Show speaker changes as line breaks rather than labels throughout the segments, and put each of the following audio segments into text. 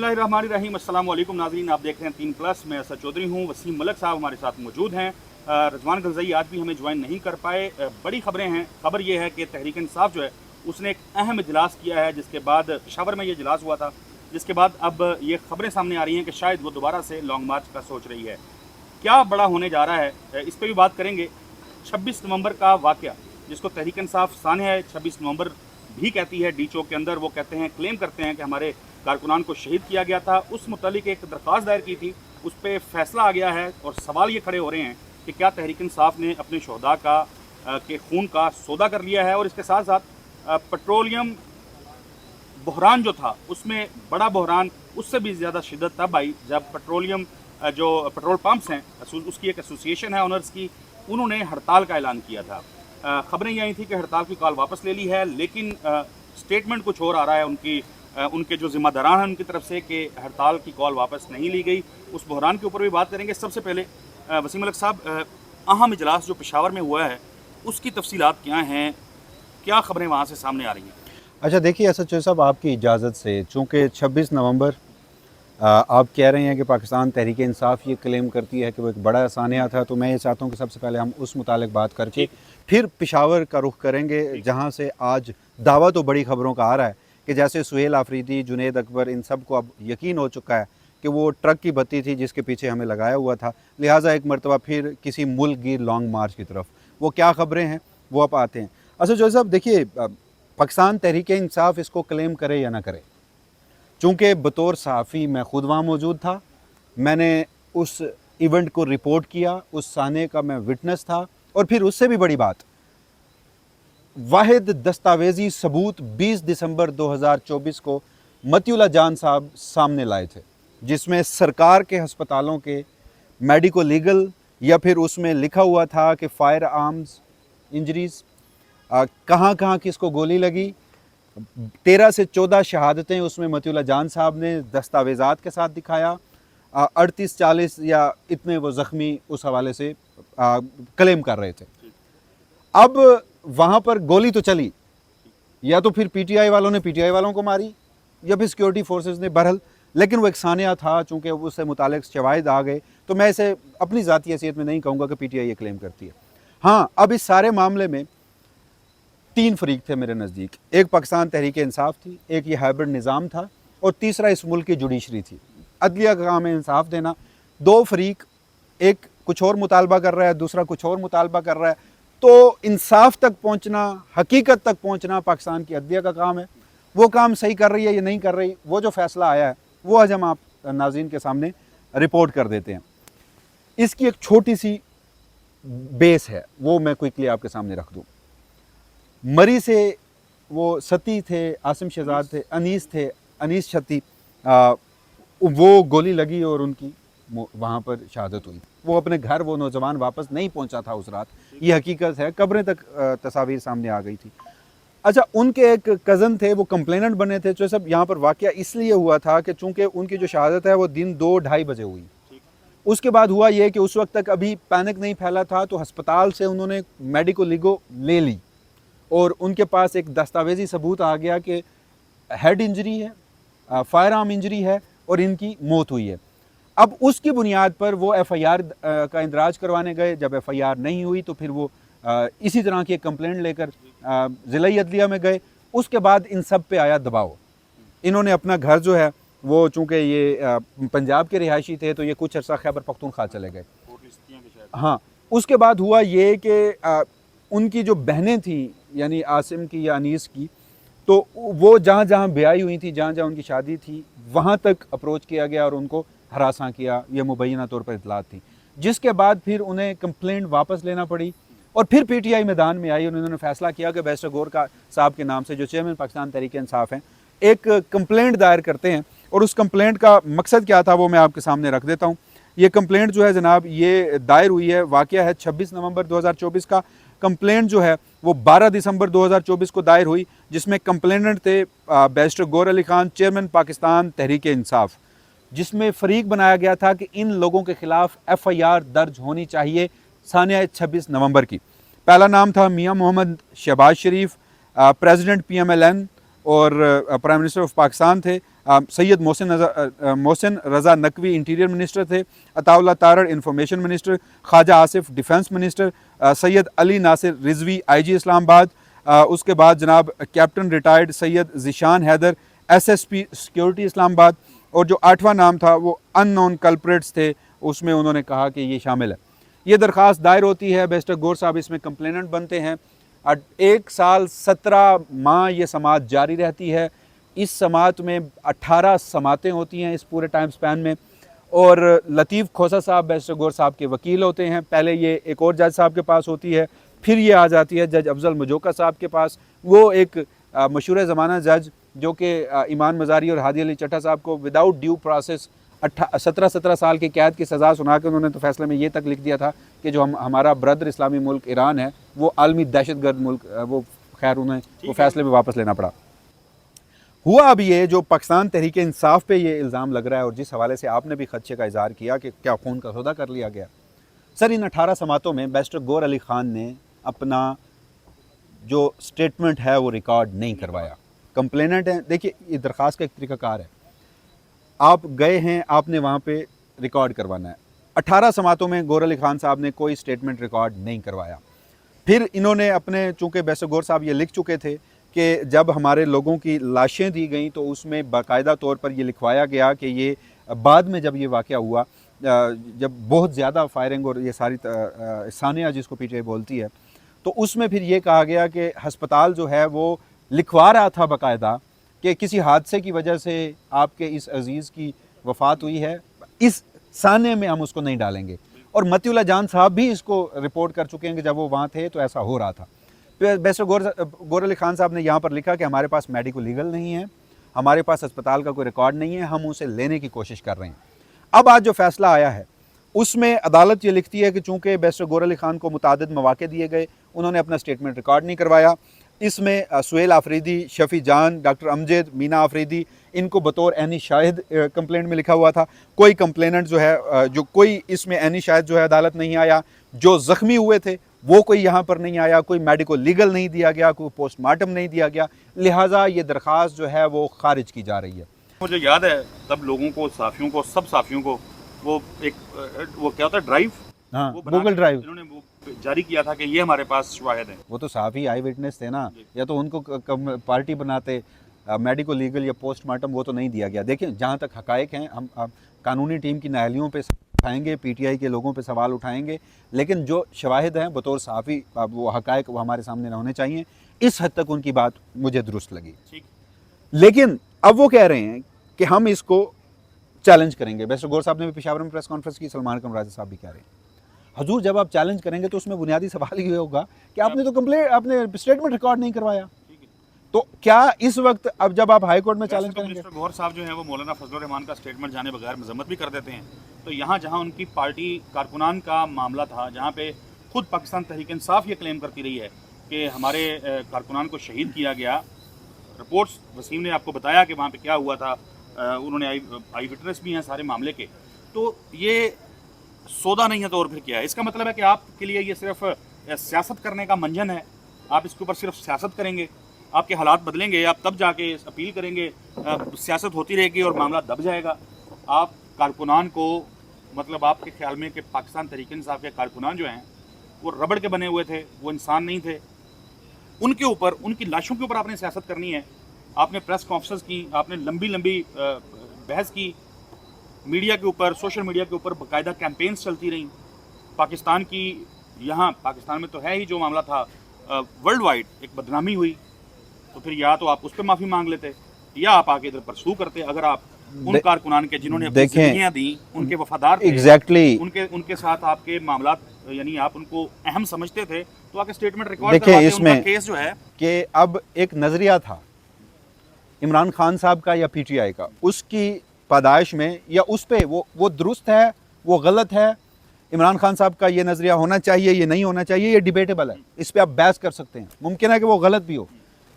बिस्मिल्लाहिर्रहमानिर्रहीम। अस्सलाम वालेकुम नाज़रीन, आप देख रहे हैं 3 प्लस। मैं असद चौधरी हूँ। वसीम मलिक साहब हमारे साथ मौजूद हैं। रजवान गलज़ई आज भी हमें ज्वाइन नहीं कर पाए। बड़ी खबरें हैं। खबर ये है कि तहरीक इंसाफ जो है उसने एक अहम इजलास किया है, जिसके बाद पेशावर में ये इजलास हुआ था, जिसके बाद अब ये खबरें सामने आ रही हैं कि शायद वो दोबारा से लॉन्ग मार्च का सोच रही है। क्या बड़ा होने जा रहा है, इस पर भी बात करेंगे। 26 नवंबर का वाक़या, जिसको तहरीक इंसाफ साने है 26 नवंबर भी कहती है, डी चौक के अंदर वो कहते हैं, क्लेम करते हैं कि हमारे कारकुनान को शहीद किया गया था। उस मुतालिक एक दरख्वास्त दायर की थी, उस पर फैसला आ गया है और सवाल ये खड़े हो रहे हैं कि क्या तहरीक इंसाफ ने अपने शहदा का के खून का सौदा कर लिया है। और इसके साथ साथ पेट्रोलियम बहरान जो था, उसमें बड़ा बहरान उससे भी ज़्यादा शिद्दत तब आई जब पेट्रोलियम जो पेट्रोल पंप्स हैं उसकी एक एसोसिएशन है ऑनर्स की, उन्होंने हड़ताल का ऐलान किया था। खबरें ये आई थी कि हड़ताल की कॉल वापस ले ली है, लेकिन स्टेटमेंट कुछ और आ रहा है उनके जो ज़िम्मेदारान हैं उनकी तरफ से कि हड़ताल की कॉल वापस नहीं ली गई। उस बहरान के ऊपर भी बात करेंगे। सबसे पहले वसीम मलिक साहब, अहम इजलास जो पेशावर में हुआ है उसकी तफसीलात क्या हैं, क्या खबरें वहाँ से सामने आ रही हैं?
अच्छा देखिए असद चौधरी साहब, आपकी इजाज़त से, चूँकि 26 नवंबर आप कह रहे हैं कि पाकिस्तान तहरीक इंसाफ ये क्लेम करती है कि वो एक बड़ा सानिया था, तो मैं ये चाहता हूँ कि सबसे पहले हम उस मुतालिक बात करके फिर पेशावर का रुख करेंगे, जहाँ से आज दावा तो बड़ी खबरों का आ रहा है कि जैसे सुहेल आफरीदी, जुनैद अकबर, इन सब को अब यकीन हो चुका है कि वो ट्रक की बत्ती थी जिसके पीछे हमें लगाया हुआ था, लिहाजा एक मरतबा फिर किसी मुल्क गिर लॉन्ग मार्च की तरफ। वो क्या खबरें हैं वो अब आते हैं। असद चौधरी साहब देखिए, पाकिस्तान तहरीक इंसाफ इसको क्लेम करे या ना करे, चूँकि बतौर सहाफ़ी मैं ख़ुद वहाँ मौजूद था, मैंने उस इवेंट को रिपोर्ट किया, उस साने का मैं विटनेस था, और फिर उससे भी बड़ी बात, वाहिद दस्तावेज़ी सबूत 20 दिसंबर 2024 को मतियुल्लाह जान साहब सामने लाए थे, जिसमें सरकार के हस्पतालों के मेडिको लीगल या फिर उसमें लिखा हुआ था कि फायर आर्म्स इंजरीज़, कहाँ कहाँ किसको गोली लगी, 13 से 14 शहादतें उसमें मतियुल्लाह जान साहब ने दस्तावेज़ात के साथ दिखाया, 38-40 या इतने वो ज़ख्मी उस हवाले से क्लेम कर रहे थे। अब वहाँ पर गोली तो चली, या तो फिर पीटीआई वालों ने पीटीआई वालों को मारी या फिर सिक्योरिटी फोर्सेस ने, बहरहाल लेकिन वो एक सानिया था, चूँकि उससे मुतालिक शवाहिद आ गए, तो मैं इसे अपनी ज़ाती हैसियत में नहीं कहूँगा कि पीटीआई ये क्लेम करती है। हाँ, अब इस सारे मामले में 3 फरीक थे मेरे नज़दीक। एक पाकिस्तान तहरीक इंसाफ थी, एक ये हाइब्रिड निज़ाम था, और तीसरा इस मुल्क की जुडिशरी थी। अदलिया का काम है इंसाफ देना। 2 फरीक, एक कुछ और मुतालबा कर रहा है, दूसरा कुछ और मुतालबा कर रहा है, तो इंसाफ तक पहुँचना, हकीकत तक पहुँचना पाकिस्तान की अदलिया का काम है। वो काम सही कर रही है या नहीं कर रही, वो जो फ़ैसला आया है वो आज हम आप नाज़रीन के सामने रिपोर्ट कर देते हैं। इसकी एक छोटी सी बेस है, वो मैं क्विकली आपके सामने रख दूँ। मरी से वो सती थे, आसिम शहजाद थे, अनीस छती, वो गोली लगी और उनकी वहाँ पर शहादत हुई। वो अपने घर, वो नौजवान वापस नहीं पहुँचा था उस रात, ये हकीकत है। कब्रें तक तस्वीर सामने आ गई थी। अच्छा, उनके एक कज़न थे, वो कंप्लेनेंट बने थे। जो सब यहाँ पर वाक़या इसलिए हुआ था कि चूँकि उनकी जो शहादत है वो दिन 2-2:30 बजे हुई। उसके बाद हुआ ये कि उस वक्त तक अभी पैनिक नहीं फैला था, तो हस्पताल से उन्होंने मेडिको लीगो ले ली और उनके पास एक दस्तावेजी सबूत आ गया कि हेड इंजरी है, फायर आर्म इंजरी है और इनकी मौत हुई है। अब उसकी बुनियाद पर वो एफआईआर का इंदराज करवाने गए। जब एफआईआर नहीं हुई तो फिर वो इसी तरह की एक कंप्लेंट लेकर ज़िला अदलिया में गए। उसके बाद इन सब पे आया दबाव। इन्होंने अपना घर जो है वो, चूँकि ये पंजाब के रिहायशी थे, तो ये कुछ अर्सा खैबर पख्तूनख्वा चले गए। हाँ, उसके बाद हुआ ये कि उनकी जो बहनें थीं, यानी आसिम की या अनीस की, तो वो जहाँ जहाँ ब्याही हुई थी, जहाँ जहाँ उनकी शादी थी, वहाँ तक अप्रोच किया गया और उनको हरासा किया, ये मुबैना तौर पर इतलात थी। जिसके बाद फिर उन्हें कंप्लेंट वापस लेना पड़ी और फिर पीटीआई मैदान में आई। उन्होंने फैसला किया कि बैरिस्टर गौर साहब के नाम से, जो चेयरमैन पाकिस्तान तहरीक इंसाफ हैं, एक कंप्लेंट दायर करते हैं। और उस कंप्लेंट का मकसद क्या था वो मैं आपके सामने रख देता हूँ। ये कंप्लेंट जो है जनाब, ये दायर हुई है, वाक़या है 26 नवंबर 2024 का। कंप्लेंट जो है वो 12 दिसंबर 2024 को दायर हुई, जिसमें कंप्लेनेंट थे बैरिस्टर गौर अली खान, चेयरमैन पाकिस्तान तहरीक इंसाफ, जिसमें फ़रीक बनाया गया था कि इन लोगों के ख़िलाफ़ एफआईआर दर्ज होनी चाहिए सानिया 26 नवंबर की। पहला नाम था मियां मोहम्मद शहबाज शरीफ, प्रेसिडेंट PMLN और प्राइम मिनिस्टर ऑफ पाकिस्तान थे। सैयद मोहसिन रज़ा नकवी इंटीरियर मिनिस्टर थे, Attaullah Tarar information minister, Khawaja Asif defence minister, Syed Ali Nasir Rizvi IG Islamabad, उसके बाद जनाब captain retired Syed Zeeshan Haider SSP security Islamabad, और जो 8वां नाम था वो अननोन कल्प्रेट्स थे, उसमें उन्होंने कहा कि ये शामिल है। ये दरख्वास्त दायर होती है, बैरिस्टर गौर साहब इसमें कंप्लेनेंट बनते हैं। 1 साल 17 माह ये समाअत जारी रहती है। इस समाअत में 18 समातें होती हैं इस पूरे टाइम स्पैन में, और लतीफ़ खोसा साहब बैरिस्टर गौर साहब के वकील होते हैं। पहले ये एक और जज साहब के पास होती है, फिर ये आ जाती है जज अफजल मजोका साहब के पास। वो एक मशहूर ज़माना जज जो कि ईमान मज़ारी और हादी अली चट्टा साहब को विदाउट ड्यू प्रोसेस 17 साल की कैद की सज़ा सुना के उन्होंने तो फैसले में ये तक लिख दिया था कि जो हमारा ब्रदर इस्लामी मुल्क ईरान है वो आलमी दहशतगर्द मुल्क, वो खैर उन्हें वो फैसले में वापस लेना पड़ा। हुआ अब ये जो पाकिस्तान तहरीक इंसाफ पे ये इल्ज़ाम लग रहा है, और जिस हवाले से आपने भी खदशे का इज़हार किया कि क्या खून का सौदा कर लिया गया। सर, इन 18 समातों में बैरिस्टर गौर अली ख़ान ने अपना जो स्टेटमेंट है वो रिकॉर्ड नहीं करवाया। कंप्लेनेंट हैं, देखिए ये दरख्वास्त का एक तरीक़ाकार है, आप गए हैं, आपने वहाँ पे रिकॉर्ड करवाना है। 18 समातों में गौर अली ख़ान साहब ने कोई स्टेटमेंट रिकॉर्ड नहीं करवाया। फिर इन्होंने अपने, चूँकि बैरिस्टर गौर साहब ये लिख चुके थे कि जब हमारे लोगों की लाशें दी गईं तो उसमें बाकायदा तौर पर ये लिखवाया गया कि ये बाद में जब ये वाक़या हुआ, जब बहुत ज़्यादा फायरिंग और ये सारी सानिया जिसको पीटीआई बोलती है, तो उसमें फिर ये कहा गया कि हस्पताल जो है वो लिखवा रहा था बाकायदा कि किसी हादसे की वजह से आपके इस अजीज़ की वफ़ात हुई है, इस साने में हम उसको नहीं डालेंगे। और मतीउल्लाह जान साहब भी इसको रिपोर्ट कर चुके हैं कि जब वो वहाँ थे तो ऐसा हो रहा था। फिर बैरिस्टर गौर अली ख़ान साहब ने यहाँ पर लिखा कि हमारे पास मेडिको लीगल नहीं है, हमारे पास अस्पताल का कोई रिकॉर्ड नहीं है, हम उसे लेने की कोशिश कर रहे हैं। अब आज जो फ़ैसला आया है उसमें अदालत ये लिखती है कि चूँकि बैरिस्टर गौर अली ख़ान को मुतादिद मौक़े दिए गए, उन्होंने अपना स्टेटमेंट रिकॉर्ड नहीं करवाया। इसमें सुहेल आफरीदी, शफ़ी जान, डॉक्टर अमजद, मीना आफरीदी, इनको बतौर ऐनी शाहिद कंप्लेंट में लिखा हुआ था। कोई कंप्लेनेंट जो है, जो कोई इसमें ऐनी शाहिद जो है अदालत नहीं आया। जो ज़ख्मी हुए थे वो कोई यहाँ पर नहीं आया, कोई मेडिको लीगल नहीं दिया गया, कोई पोस्टमार्टम नहीं दिया गया, लिहाजा ये दरख्वास्त जो है वो खारिज की जा रही है।
मुझे याद है तब लोगों को, साफ़ियों को, सब साफ़ियों को वो एक वो क्या होता है ड्राइव,
हाँ,
वो बना
गूगल
के
ड्राइव
इन्होंने वो जारी किया था कि ये हमारे पास शवाहिद हैं।
वो तो साफ़ी आई विटनेस थे ना, या तो उनको पार्टी बनाते, मेडिको लीगल या पोस्टमार्टम वो तो नहीं दिया गया। देखिए जहाँ तक हकायक हैं, हम कानूनी टीम की नाअहलियों पे उठाएंगे, पीटीआई के लोगों पे सवाल उठाएंगे, लेकिन जो शवाहिद हैं बतौर साफ़ी वो हकायक वो हमारे सामने होने चाहिए। इस हद तक उनकी बात मुझे दुरुस्त लगी। लेकिन अब वो कह रहे हैं कि हम इसको चैलेंज करेंगे। बैरिस्टर गौर साहब ने भी पेशावर में प्रेस कॉन्फ्रेंस की, सलमान कमराज़ी साहब भी कह रहे हैं। हजूर, जब आप चैलेंज करेंगे तो उसमें बुनियादी सवाल ये होगा कि आपने तो कंप्लेंट, आपने स्टेटमेंट रिकॉर्ड नहीं करवाया, तो क्या इस वक्त अब जब आप हाई कोर्ट में चैलेंज करेंगे?
मिस्टर गौर साहब जो है वो मौलाना फजलुर रहमान का स्टेटमेंट जाने बगैर मजम्मत भी कर देते हैं। तो यहाँ जहाँ उनकी पार्टी कारकुनान का मामला था, जहाँ पे खुद पाकिस्तान तहरीक इंसाफ ये क्लेम करती रही है कि हमारे कारकुनान को शहीद किया गया, रिपोर्ट्स वसीम ने आपको बताया कि वहाँ पे क्या हुआ था, उन्होंने आई विटनेस भी हैं सारे मामले के, तो ये सौदा नहीं है तो और फिर क्या है? इसका मतलब है कि आपके लिए ये सिर्फ सियासत करने का मंजन है, आप इसके ऊपर सिर्फ सियासत करेंगे, आपके हालात बदलेंगे, आप तब जाके अपील करेंगे, सियासत होती रहेगी और मामला दब जाएगा। आप कारकुनान को, मतलब आपके ख्याल में कि पाकिस्तान तहरीक इंसाफ के कारकुनान जो हैं वो रबड़ के बने हुए थे, वो इंसान नहीं थे, उनके ऊपर, उनकी लाशों के ऊपर आपने सियासत करनी है। आपने प्रेस कॉन्फ्रेंस की, आपने लंबी लंबी बहस की, मीडिया के ऊपर, सोशल मीडिया के ऊपर बाकायदा कैंपेन्स चलती रहीं। पाकिस्तान की, यहाँ पाकिस्तान में तो है ही जो मामला था, वर्ल्ड वाइड एक बदनामी हुई, तो फिर या तो आप उस पर माफ़ी मांग लेते या आप आके इधर परसू करते। अगर आप उन कारकुनान के जिन्होंने अपनी जिंदगियां दी, उनके वफादार थे,
एग्जैक्टली
उनके साथ आपके मामला, यानी आप उनको अहम समझते थे, तो आके स्टेटमेंट रिकॉर्ड
करवाते। इसमें
केस जो है
कि अब एक नज़रिया था इमरान खान साहब का या पीटीआई का, उसकी पैदाइश में या उस पे वो दुरुस्त है, वो गलत है, इमरान खान साहब का ये नज़रिया होना चाहिए, ये नहीं होना चाहिए, ये डिबेटेबल है, इस पर आप बहस कर सकते हैं। मुमकिन है कि वो गलत भी हो,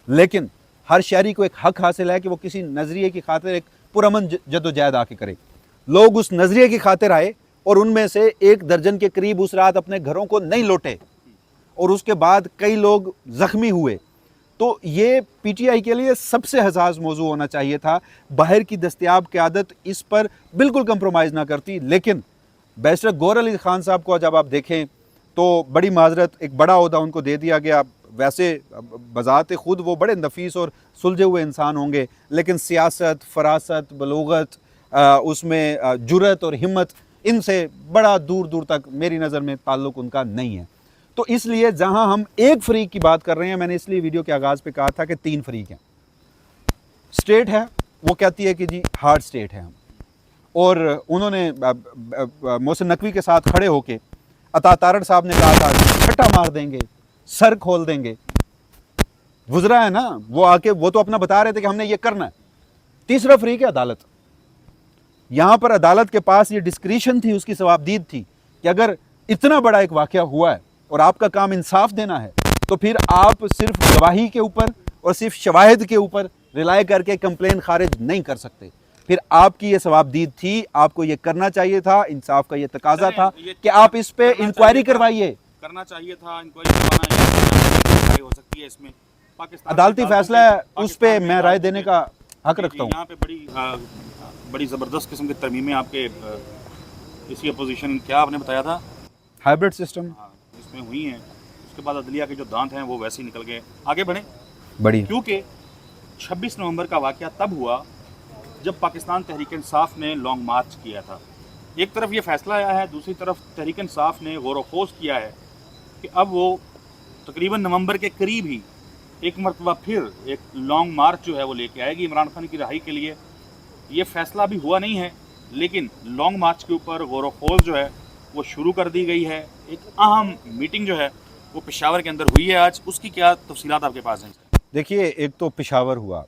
लेकिन हर शहरी को एक हक हासिल है कि वो किसी नज़रिए की खातिर एक पुरअमन जद्दोजहद आके करे। लोग उस नज़रिए की खातिर आए और उनमें से 1 दर्जन के करीब उस रात अपने घरों को नहीं लौटे और उसके बाद कई लोग ज़ख्मी हुए। تو یہ پی ٹی آئی کے لیے سب سے حساس موضوع ہونا چاہیے تھا. باہر کی دستیاب قیادت اس پر بالکل کمپرومائز نہ کرتی, لیکن بیرسٹر گوہر علی خان صاحب کو جب آپ دیکھیں تو بڑی معذرت, ایک بڑا عہدہ ان کو دے دیا گیا. ویسے بذات خود وہ بڑے نفیس اور سلجھے ہوئے انسان ہوں گے, لیکن سیاست, فراست, بلوغت, اس میں جرأت اور ہمت, ان سے بڑا دور دور تک میری نظر میں تعلق ان کا نہیں ہے. تو اس لیے جہاں ہم ایک فریق کی بات کر رہے ہیں, میں نے اس لیے ویڈیو کے آغاز پہ کہا تھا کہ 3 فریق ہیں. اسٹیٹ ہے وہ کہتی ہے کہ جی ہارڈ اسٹیٹ ہے ہم, اور انہوں نے محسن نقوی کے ساتھ کھڑے ہو کے, عطا تارڑ صاحب نے کہا تھا چھٹا مار دیں گے, سر کھول دیں گے. وزراء ہے نا, وہ آ کے وہ تو اپنا بتا رہے تھے کہ ہم نے یہ کرنا ہے. تیسرا فریق ہے عدالت. یہاں پر عدالت کے پاس یہ ڈسکریشن تھی, اس کی ثوابدید تھی کہ اگر اتنا بڑا ایک واقعہ ہوا ہے اور آپ کا کام انصاف دینا ہے, تو پھر آپ صرف گواہی کے اوپر اور صرف شواہد کے اوپر ریلائے کر کے کمپلین خارج نہیں کر سکتے. پھر آپ کی یہ ثوابدید تھی, آپ کو یہ کرنا چاہیے تھا, انصاف کا یہ تقاضا تھا کہ آپ اس پہ انکوائری کروائیے.
کرنا چاہیے تھا انکوائری ہو سکتی ہے اس میں.
عدالتی فیصلہ ہے, اس پہ میں رائے دینے کا حق رکھتا ہوں.
یہاں پہ بڑی زبردست قسم کی ترمیمیں آپ کے اسی اپوزیشن, کیا آپ نے بتایا تھا,
ہائبرڈ سسٹم,
اس میں ہوئی ہیں. اس کے بعد عدلیہ کے جو دانت ہیں وہ ویسے ہی نکل گئے. آگے بڑھیں,
بڑی
کیونکہ 26 نومبر کا واقعہ تب ہوا جب پاکستان تحریک انصاف نے لانگ مارچ کیا تھا. ایک طرف یہ فیصلہ آیا ہے, دوسری طرف تحریک انصاف نے غور و خوض کیا ہے کہ اب وہ تقریباً نومبر کے قریب ہی ایک مرتبہ پھر ایک لانگ مارچ جو ہے وہ لے کے آئے گی عمران خان کی رہائی کے لیے. یہ فیصلہ بھی ہوا نہیں ہے, لیکن لانگ مارچ کے اوپر غور و خوض جو ہے وہ شروع کر دی گئی ہے. ایک اہم میٹنگ جو ہے وہ پشاور کے اندر ہوئی ہے آج, اس کی کیا تفصیلات آپ کے پاس ہیں؟
دیکھیے, ایک تو پشاور ہوا,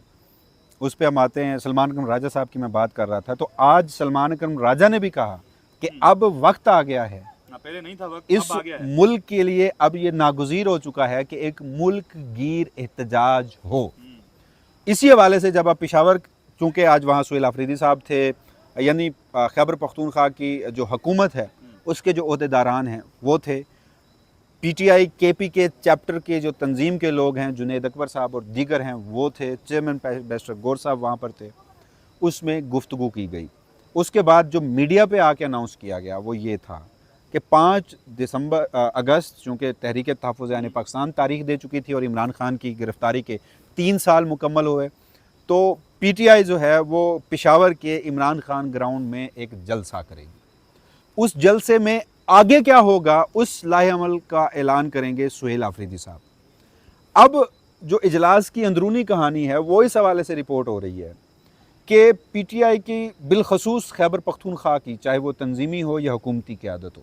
اس پہ ہم آتے ہیں. سلمان اکرم راجہ صاحب کی میں بات کر رہا تھا, تو آج سلمان اکرم راجہ نے بھی کہا کہ اب وقت آ گیا ہے,
پہلے نہیں تھا وقت,
اس
اب آ گیا ہے.
ملک کے لیے اب یہ ناگزیر ہو چکا ہے کہ ایک ملک گیر احتجاج ہو. اسی حوالے سے جب آپ پشاور, چونکہ آج وہاں سہیل آفریدی صاحب تھے, یعنی خیبر پختونخوا کی جو حکومت ہے اس کے جو عہدیداران ہیں وہ تھے, پی ٹی آئی کے پی کے چیپٹر کے جو تنظیم کے لوگ ہیں, جنید اکبر صاحب اور دیگر ہیں وہ تھے, چیئرمین بیرسٹر گور صاحب وہاں پر تھے. اس میں گفتگو کی گئی. اس کے بعد جو میڈیا پہ آ کے اناؤنس کیا گیا وہ یہ تھا کہ 5 اگست, چونکہ تحریک تحفظ یعنی پاکستان تاریخ دے چکی تھی اور عمران خان کی گرفتاری کے 3 سال مکمل ہوئے, تو پی ٹی آئی جو ہے وہ پشاور کے عمران خان گراؤنڈ میں ایک جلسہ کرے گی. اس جلسے میں آگے کیا ہوگا اس لاہ عمل کا اعلان کریں گے سہیل آفریدی صاحب. اب جو اجلاس کی اندرونی کہانی ہے وہ اس حوالے سے رپورٹ ہو رہی ہے کہ پی ٹی آئی کی بالخصوص خیبر پختونخوا کی, چاہے وہ تنظیمی ہو یا حکومتی قیادت ہو,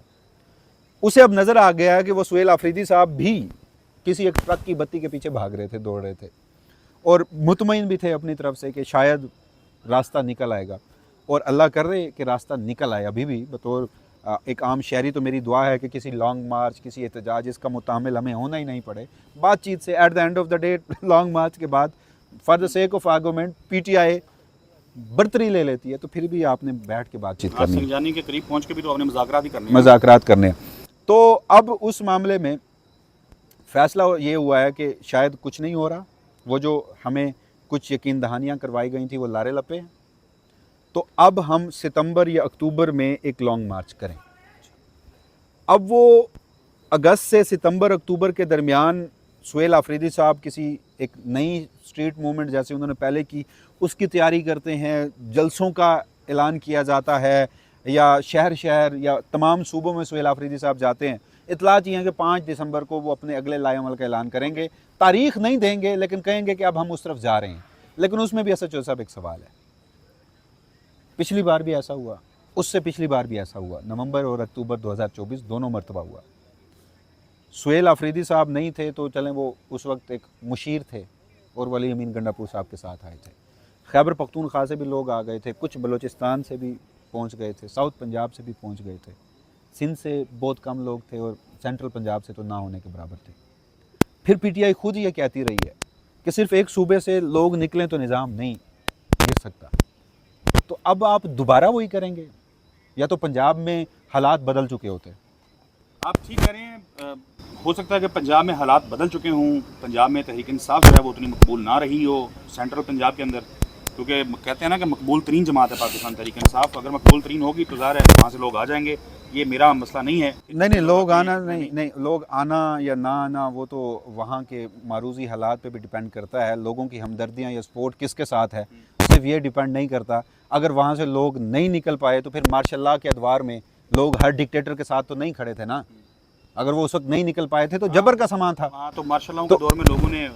اسے اب نظر آ گیا کہ وہ سہیل آفریدی صاحب بھی کسی ایک ٹرک کی بتی کے پیچھے بھاگ رہے تھے, دوڑ رہے تھے, اور مطمئن بھی تھے اپنی طرف سے کہ شاید راستہ نکل آئے گا, اور اللہ کر رہے کہ راستہ نکل آئے. ابھی بھی بطور ایک عام شہری تو میری دعا ہے کہ کسی لانگ مارچ, کسی احتجاج اس کا متحمل ہمیں ہونا ہی نہیں پڑے. بات چیت سے at the end of the day long march کے بعد for the sake of argument P T I برتری لے لیتی ہے, تو پھر بھی آپ نے بیٹھ کے بات چیت کرنی ہے,
سنجانی کے قریب پہنچ کے بھی تو آپ نے
مذاکرات کرنے ہیں. تو اب اس معاملے میں فیصلہ یہ ہوا ہے کہ شاید کچھ نہیں ہو رہا, وہ جو ہمیں کچھ یقین دہانیاں کروائی گئی تھیں وہ لارے لپے ہیں, تو اب ہم ستمبر یا اکتوبر میں ایک لانگ مارچ کریں. اب وہ اگست سے ستمبر اکتوبر کے درمیان سہیل آفریدی صاحب کسی ایک نئی اسٹریٹ موومنٹ جیسے انہوں نے پہلے کی اس کی تیاری کرتے ہیں, جلسوں کا اعلان کیا جاتا ہے, یا شہر شہر یا تمام صوبوں میں سہیل آفریدی صاحب جاتے ہیں. اطلاعات یہ ہیں کہ 5 دسمبر کو وہ اپنے اگلے لائے عمل کا اعلان کریں گے. تاریخ نہیں دیں گے لیکن کہیں گے کہ اب ہم اس طرف جا رہے ہیں. لیکن اس میں بھی ایسا صاحب ایک سوال ہے, پچھلی بار بھی ایسا ہوا, اس سے پچھلی بار بھی ایسا ہوا, نومبر اور اکتوبر 2024 دونوں مرتبہ ہوا. سہیل آفریدی صاحب نہیں تھے تو چلیں وہ اس وقت ایک مشیر تھے اور ولی امین گنڈاپور صاحب کے ساتھ آئے تھے. خیبر پختونخوا سے بھی لوگ آ گئے تھے, کچھ بلوچستان سے بھی پہنچ گئے تھے, ساؤتھ پنجاب سے بھی پہنچ گئے تھے, سندھ سے بہت کم لوگ تھے, اور سینٹرل پنجاب سے تو نہ ہونے کے برابر تھے. پھر پی ٹی آئی خود یہ کہتی رہی ہے کہ صرف ایک صوبے سے لوگ نکلیں تو نظام نہیں گر سکتا. تو اب آپ دوبارہ وہی کریں گے, یا تو پنجاب میں حالات بدل چکے ہوتے؟
آپ ٹھیک کہہ رہے ہیں, हो सकता है कि पंजाब में हालात बदल चुके हों, पंजाब में तहरीक इंसाफ जो है वो उतनी मकबूल ना रही हो सेंट्रल पंजाब के अंदर, क्योंकि कहते हैं ना कि मकबूल तरीन जमात है पाकिस्तान तहरीक इंसाफ। अगर मकबूल तरीन होगी तो ज़ाहिर है वहाँ से लोग आ जाएंगे, ये मेरा मसला नहीं है।
नहीं, लोग आना नहीं, लोग आना या ना आना वो तो वहाँ के मारूजी हालात पे भी डिपेंड करता है। लोगों की हमदर्दियाँ या सपोर्ट किसके साथ है सिर्फ ये डिपेंड नहीं करता। अगर वहाँ से लोग नहीं निकल पाए तो फिर मार्शल के अदवार में लोग हर डिक्टेटर के साथ तो नहीं खड़े थे ना। अगर वो उस वक्त नहीं निकल पाए थे तो जबर का सामान था।
हाँ, तो मार्शल के दौर में लोगों ने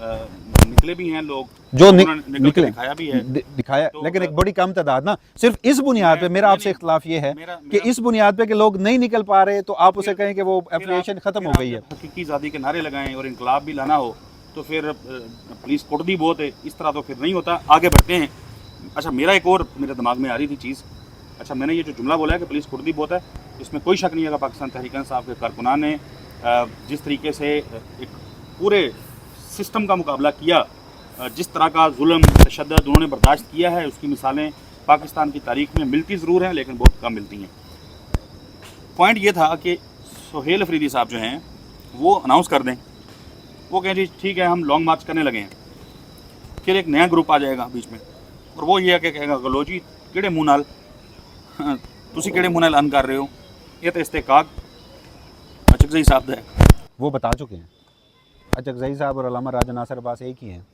निकले भी हैं, लोग
जो
निकले दिखाया भी है,
दिखाया
तो
लेकिन एक बड़ी कम तादाद ना। सिर्फ इस बुनियाद पे मेरा आपसे इख्तलाफ ये है कि इस बुनियाद पे कि लोग नहीं निकल पा रहे तो आप उसे कहें कि वो एफिलिएशन खत्म हो गई है।
हकीकी आज़ादी के नारे लगाएं और इनकलाब भी लाना हो तो फिर पुलिस कुटदी बहुत है, इस तरह तो फिर नहीं होता। आगे बढ़ते हैं। अच्छा, मेरा एक और मेरे दिमाग में आ रही थी चीज़। अच्छा, मैंने ये जो जुमला बोला है कि पुलिस कुर्दी बहुत है, इसमें कोई शक नहीं है कि पाकिस्तान तहरीक इंसाफ के कारकुनान ने जिस तरीके से एक पूरे सिस्टम का मुकाबला किया, जिस तरह का जुल्म तशद्दुद उन्होंने बर्दाश्त किया है, उसकी मिसालें पाकिस्तान की तारीख में मिलती ज़रूर हैं लेकिन बहुत कम मिलती हैं। पॉइंट ये था कि सुहेल अफरीदी साहब जो हैं वो अनाउंस कर दें, वो कहें जी ठीक है हम लॉन्ग मार्च करने लगे हैं, फिर एक नया ग्रुप आ जाएगा बीच में और वो ये है कि कहेगा गलो जी किहड़े मुँह नाल तुसी किहड़े मुँह नाल अन कर रहे हो, ये तो इस्तेकाक अचकज़ई साहब दा है।
वो बता चुके हैं। अचकज़ई साहब और अल्लामा राजा नासिर अब्बास एक ही हैं।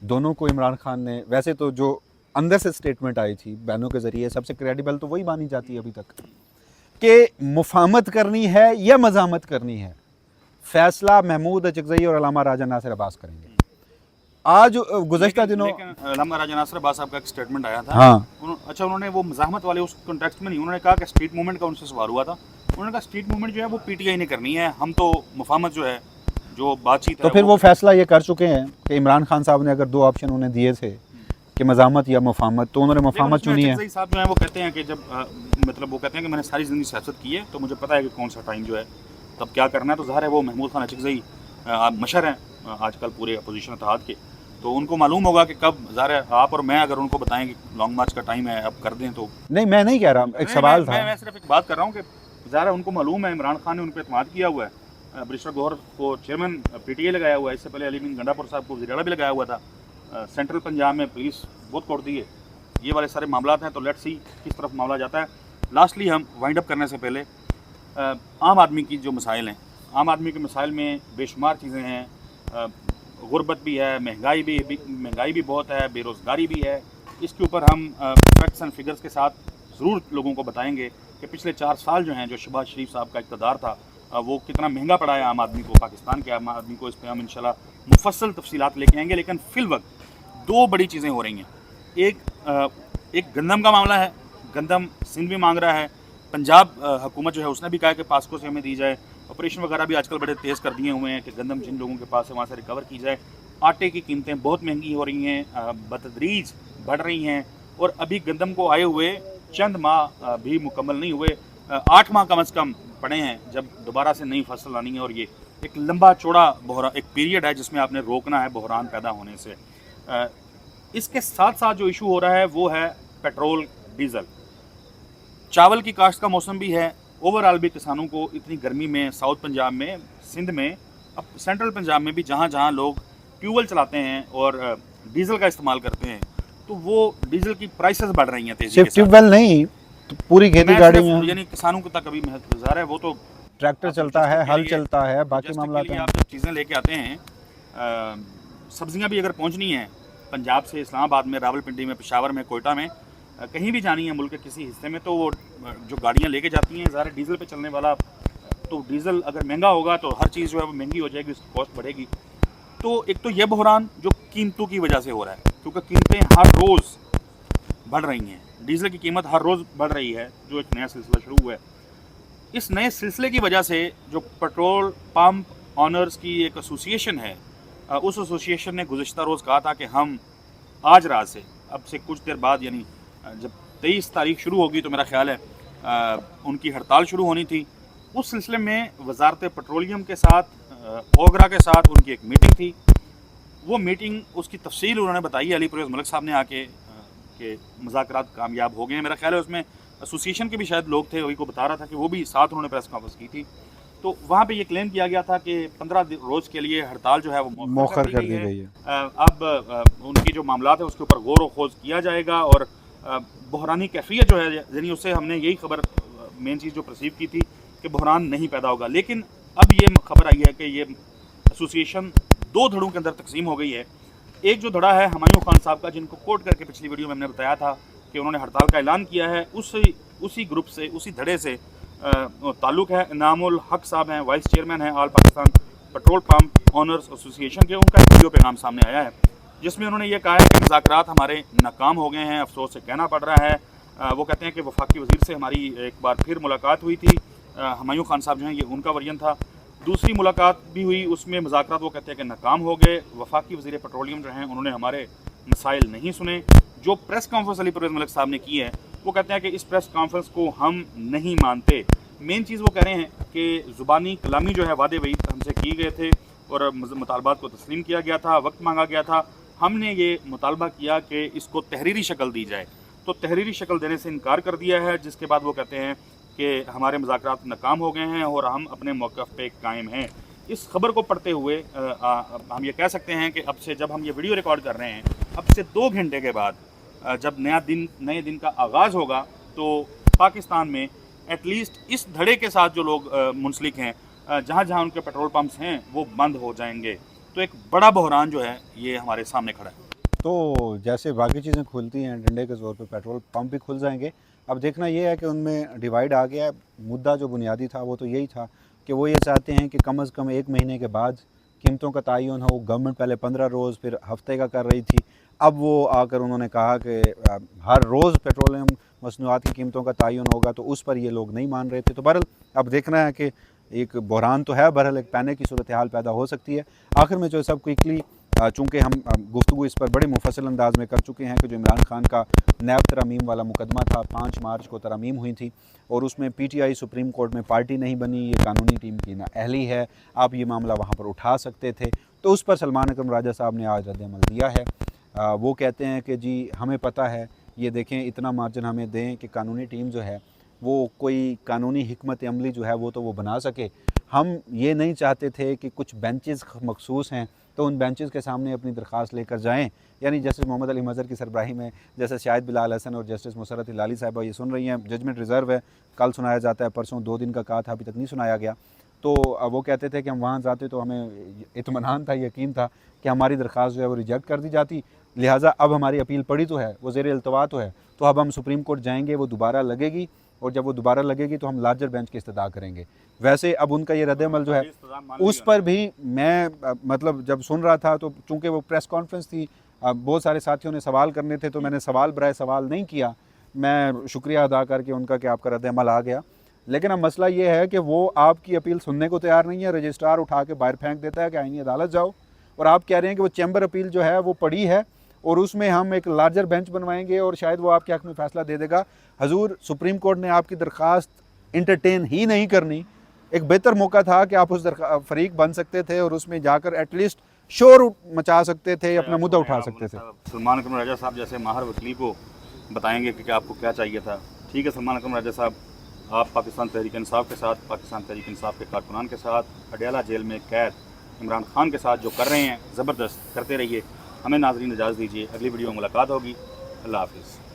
दोनों को इमरान खान ने, वैसे तो जो अंदर से स्टेटमेंट आई थी बयानों के ज़रिए, सबसे क्रेडिबल तो वही मानी जाती है अभी तक कि मुफाहमत करनी है या मज़ामत करनी है, फैसला महमूद अचकज़ई और अल्लामा राजा नासिर अब्बास करेंगे। आज गुज़श्ता दिनों
अल्लामा राजा नासिर अब्बास साहब का एक स्टेटमेंट आया था।
हाँ,
अच्छा, उन्होंने वो मज़ाहमत वाले उस कॉन्टेक्स्ट में नहीं, उन्होंने कहा कि स्ट्रीट मूवमेंट का उनसे सवाल हुआ था, उन्होंने कहा स्ट्रीट मूवमेंट जो है वो पीटीआई ने करनी है, हम तो मुफाहमत जो है जो बातचीत
तो फिर वो फैसला ये कर चुके हैं कि इमरान खान साहब ने अगर दो ऑप्शन उन्हें दिए थे कि मज़ामत या मुफाहमत, तो उन्होंने मुफाहमत चुनी है।
अचकज़ई साहब जो है वो कहते हैं कि जब मतलब वो कहते हैं कि मैंने सारी ज़िंदगी सियासत की है तो मुझे पता है कि कौन सा टाइम जो है तब क्या करना है। तो ज़ाहिर है वो महमूद खान अचकज़ई मशर हैं आजकल पूरे अपोजिशन इत्तेहाद के, तो उनको मालूम होगा कि कब, ज़ाहिर है आप और मैं अगर उनको बताएं कि लॉन्ग मार्च का टाइम है अब कर दें तो।
नहीं, मैं नहीं कह रहा, एक सवाल था।
मैं सिर्फ एक बात कर रहा हूँ कि ज़ाहिर है उनको मालूम है, इमरान खान ने उन पर एतमाद किया हुआ है, बैरिस्टर गौहर को चेयरमैन पीटीआई लगाया हुआ है, इससे पहले अली गंडापुर साहब को वज़ीर-ए-आला भी लगाया हुआ था, सेंट्रल पंजाब में पुलिस बहुत कोड़ती है, ये वाले सारे मामला हैं। तो लेट्स सी किस तरफ मामला जाता है। लास्टली हम वाइंड अप करने से पहले आम आदमी की जो मसाइल हैं, आम आदमी के मसाइल में बेशुमार चीज़ें हैं, गुर्बत भी है, महंगाई भी बहुत है, बेरोज़गारी भी है। इसके ऊपर हम फैक्ट्स एंड फिगर्स के साथ ज़रूर लोगों को बताएंगे कि पिछले 4 साल जो हैं जो शहबाज शरीफ साहब का इक़्तिदार था वो कितना महंगा पड़ा है आम आदमी को, पाकिस्तान के आम आदमी को। इस पर हम इंशाल्लाह मुफस्सल तफसीलात लेके आएंगे। लेकिन फिल वक्त 2 बड़ी चीज़ें हो रही हैं। एक गंदम का मामला है, गंदम सिंध भी मांग रहा है, पंजाब हुकूमत जो है उसने भी कहा कि पास्को से हमें दी जाए, ऑपरेशन वगैरह भी आजकल बड़े तेज़ कर दिए हुए हैं कि गंदम जिन लोगों के पास है वहाँ से रिकवर की जाए। आटे की कीमतें बहुत महंगी हो रही हैं, बतदरीज बढ़ रही हैं और अभी गंदम को आए हुए चंद माह भी मुकम्मल नहीं हुए, 8 माह कम अज़ कम पड़े हैं जब दोबारा से नई फसल आनी है। और ये एक लंबा चौड़ा बहरान, एक पीरियड है जिसमें आपने रोकना है बहरान पैदा होने से। इसके साथ साथ जो इशू हो रहा है वो है पेट्रोल डीज़ल। चावल की काश्त का मौसम भी है, ओवरऑल भी किसानों को इतनी गर्मी में साउथ पंजाब में, सिंध में, अब सेंट्रल पंजाब में भी जहाँ जहाँ लोग ट्यूबवेल चलाते हैं और डीज़ल का इस्तेमाल करते हैं तो वो डीज़ल की प्राइसेस बढ़ रही हैं तेज़ी के साथ।
ट्यूबवेल नहीं तो पूरी खेती गाड़ियाँ,
यानी किसानों को तक अभी महत्व है, वो तो
ट्रैक्टर चलता है, हल चलता है, बाकी मामला
आप चीज़ें लेके आते हैं। सब्जियां भी अगर पहुंचनी है पंजाब से इस्लामाबाद में, रावलपिंडी में, पेशावर में, कोयटा में, कहीं भी जानी है मुल्क के किसी हिस्से में, तो वो जो गाड़ियां लेके जाती हैं ज़ाहिर डीज़ल पे चलने वाला, तो डीज़ल अगर महंगा होगा तो हर चीज़ जो है वो महंगी हो जाएगी, उसकी कॉस्ट बढ़ेगी। तो एक तो ये बहरान जो कीमतों की वजह से हो रहा है, क्योंकि कीमतें हर रोज़ बढ़ रही हैं, डीज़ल की कीमत हर रोज़ बढ़ रही है, जो एक नया सिलसिला शुरू हुआ है। इस नए सिलसिले की वजह से जो पेट्रोल पंप ऑनर्स की एक एसोसिएशन है, उस एसोसिएशन ने गुज़श्ता रोज़ कहा था कि हम आज रात से, अब से कुछ देर बाद, यानी जब 23 तारीख शुरू होगी तो मेरा ख्याल है उनकी हड़ताल शुरू होनी थी। उस सिलसिले में वजारत पेट्रोलियम के साथ, ओगरा के साथ उनकी एक मीटिंग थी। वो मीटिंग, उसकी तफसील उन्होंने बताई अली परवेज़ मलिक साहब ने आके कि मुज़ाकरात कामयाब हो गए हैं। मेरा ख्याल है उसमें एसोसिएशन के भी शायद लोग थे, वही को बता रहा था कि वो भी साथ उन्होंने प्रेस कॉन्फ्रेंस की थी। تو وہاں پہ یہ کلیم کیا گیا تھا کہ 15 روز کے لیے ہڑتال جو ہے وہ
مؤخر کر دی گئی ہے۔
اب ان کی جو معاملات ہیں اس کے اوپر غور و خوض کیا جائے گا، اور بحرانی کیفیت جو ہے یعنی اس سے ہم نے یہی خبر مین چیز جو پرسیو کی تھی کہ بحران نہیں پیدا ہوگا، لیکن اب یہ خبر آئی ہے کہ یہ ایسوسی ایشن 2 دھڑوں کے اندر تقسیم ہو گئی ہے۔ ایک جو دھڑا ہے ہمایوں خان صاحب کا، جن کو کوٹ کر کے پچھلی ویڈیو میں ہم نے بتایا تھا کہ انہوں نے ہڑتال کا اعلان کیا ہے، اسی گروپ سے، اسی دھڑے سے تعلق ہے۔ انعام الحق صاحب ہیں، وائس چیئرمین ہیں آل پاکستان پیٹرول پمپ آنرز ایسوسی ایشن کے۔ ان کا ایک ویڈیو پیغام سامنے آیا ہے جس میں انہوں نے یہ کہا ہے کہ مذاکرات ہمارے ناکام ہو گئے ہیں، افسوس سے کہنا پڑ رہا ہے۔ وہ کہتے ہیں کہ وفاقی وزیر سے ہماری ایک بار پھر ملاقات ہوئی تھی، ہمایوں خان صاحب جو ہیں یہ ان کا ورژن تھا، دوسری ملاقات بھی ہوئی، اس میں مذاکرات وہ کہتے ہیں کہ ناکام ہو گئے۔ وفاقی وزیر پیٹرولیم جو ہیں انہوں نے ہمارے مسائل نہیں سنے۔ جو پریس کانفرنس علی پرویز ملک صاحب نے کی ہے وہ کہتے ہیں کہ اس پریس کانفرنس کو ہم نہیں مانتے۔ مین چیز وہ کہہ رہے ہیں کہ زبانی کلامی جو ہے وعدے وعید ہم سے کیے گئے تھے اور مطالبات کو تسلیم کیا گیا تھا، وقت مانگا گیا تھا، ہم نے یہ مطالبہ کیا کہ اس کو تحریری شکل دی جائے، تو تحریری شکل دینے سے انکار کر دیا ہے، جس کے بعد وہ کہتے ہیں کہ ہمارے مذاکرات ناکام ہو گئے ہیں اور ہم اپنے موقف پہ قائم ہیں۔ اس خبر کو پڑھتے ہوئے ہم یہ کہہ سکتے ہیں کہ اب سے جب ہم یہ ویڈیو ریکارڈ کر رہے ہیں، اب سے 2 گھنٹے کے بعد جب نئے دن کا آغاز ہوگا تو پاکستان میں ایٹ لیسٹ اس دھڑے کے ساتھ جو لوگ منسلک ہیں، جہاں جہاں ان کے پیٹرول پمپس ہیں وہ بند ہو جائیں گے۔ تو ایک بڑا بحران جو ہے یہ ہمارے سامنے کھڑا ہے۔
تو جیسے باقی چیزیں کھلتی ہیں ڈنڈے کے زور پہ پیٹرول پمپ بھی کھل جائیں گے۔ اب دیکھنا یہ ہے کہ ان میں ڈیوائیڈ آ گیا ہے۔ مدعا جو بنیادی تھا وہ تو یہی تھا کہ وہ یہ چاہتے ہیں کہ کم از کم 1 مہینے کے بعد قیمتوں کا تعین ہو۔ گورنمنٹ پہلے 15 روز پھر ہفتے کا کر رہی تھی، اب وہ آ کر انہوں نے کہا کہ ہر روز پیٹرولیم مصنوعات کی قیمتوں کا تعین ہوگا، تو اس پر یہ لوگ نہیں مان رہے تھے۔ تو بہرحال اب دیکھنا ہے کہ ایک بحران تو ہے، بہرحال ایک پینک کی صورتحال پیدا ہو سکتی ہے۔ آخر میں جو سب کوئکلی، چونکہ ہم گفتگو اس پر بڑے مفصل انداز میں کر چکے ہیں کہ جو عمران خان کا نیب ترامیم والا مقدمہ تھا، 5 مارچ کو ترامیم ہوئی تھی اور اس میں پی ٹی آئی سپریم کورٹ میں پارٹی نہیں بنی، یہ قانونی ٹیم کی نااہلی ہے، آپ یہ معاملہ وہاں پر اٹھا سکتے تھے، تو اس پر سلمان اکرم راجہ صاحب نے آج رد عمل دیا ہے۔ وہ کہتے ہیں کہ جی ہمیں پتہ ہے، یہ دیکھیں اتنا مارجن ہمیں دیں کہ قانونی ٹیم جو ہے وہ کوئی قانونی حکمت عملی جو ہے وہ تو وہ بنا سکے۔ ہم یہ نہیں چاہتے تھے کہ کچھ بینچز مخصوص ہیں تو ان بینچز کے سامنے اپنی درخواست لے کر جائیں، یعنی جسٹس محمد علی مظہر کی سربراہی میں جیسے شاہد بلال حسن اور جسٹس مسرت ہلالی صاحبہ یہ سن رہی ہیں، ججمنٹ ریزرو ہے، کل سنایا جاتا ہے، پرسوں 2 دن کا کہا تھا، ابھی تک نہیں سنایا گیا۔ تو وہ کہتے تھے کہ ہم وہاں جاتے تو ہمیں اطمینان تھا، یقین تھا کہ ہماری درخواست جو ہے وہ ریجیکٹ کر دی جاتی، لہٰذا اب ہماری اپیل پڑی تو ہے، وہ زیر التوا تو ہے، تو اب ہم سپریم کورٹ جائیں گے، وہ دوبارہ لگے گی، اور جب وہ دوبارہ لگے گی تو ہم لارجر بینچ کی استدعا کریں گے۔ ویسے اب ان کا یہ رد عمل جو ہے اس پر بھی میں مطلب جب سن رہا تھا تو چونکہ وہ پریس کانفرنس تھی، بہت سارے ساتھیوں نے سوال کرنے تھے تو میں نے سوال برائے سوال نہیں کیا، میں شکریہ ادا کر کے ان کا کہ آپ کا رد عمل آ گیا، لیکن اب مسئلہ یہ ہے کہ وہ آپ کی اپیل سننے کو تیار نہیں ہے، رجسٹرار اٹھا کے باہر پھینک دیتا ہے کہ آئینی عدالت جاؤ، اور آپ کہہ رہے ہیں کہ وہ چیمبر اپیل جو ہے وہ پڑی ہے اور اس میں ہم ایک لارجر بینچ بنوائیں گے اور شاید وہ آپ کے حق میں فیصلہ دے دے گا۔ حضور، سپریم کورٹ نے آپ کی درخواست انٹرٹین ہی نہیں کرنی، ایک بہتر موقع تھا کہ آپ اس فریق بن سکتے تھے اور اس میں جا کر ایٹ لیسٹ شور مچا سکتے تھے، اپنا مدعا اٹھا سکتے تھے۔
سلمان اکرم راجہ صاحب جیسے ماہر وکیل کو بتائیں گے کہ آپ کو کیا چاہیے تھا۔ ٹھیک ہے سلمان اکرم راجہ صاحب، آپ پاکستان تحریک انصاف کے ساتھ، پاکستان تحریک انصاف کے کارکنان کے ساتھ، اڈیالہ جیل میں قید عمران خان کے ساتھ جو کر رہے ہیں زبردست کرتے رہیے۔ ہمیں ناظرین اجازت دیجیے، اگلی ویڈیو میں ملاقات ہوگی۔ اللہ حافظ۔